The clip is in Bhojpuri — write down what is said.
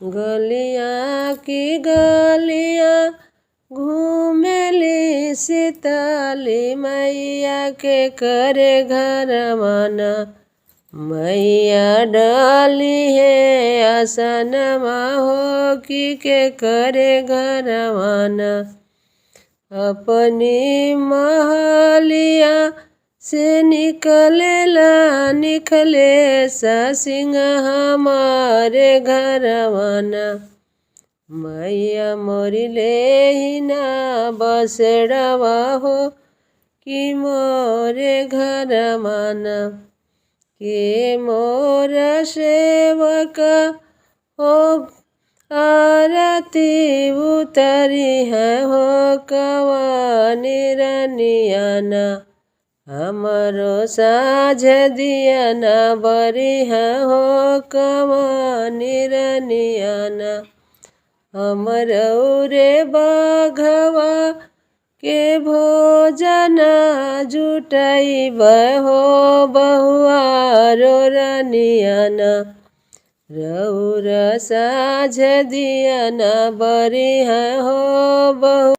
गलियाँ की गलियाँ घूमेली शीतली मैया के करे घर माना। मैया डाली है आसनमा हो के करे घर माना। अपनी महलिया से निकले सिंह हमारे घर माना। मैया मोरिले ही ना बसड़वा हो कि मोरे घर माना। के मोर सेवक हो आरती उतरी है हो कवानी रनियाना। हमरो साझ दिया ना बरी है हो कवानी रनियाना। हमरो रे बघवा के भोजन जुटाइब हो बहुआरो रनियाना। रउर साझ दिया ना बरी है हो बहु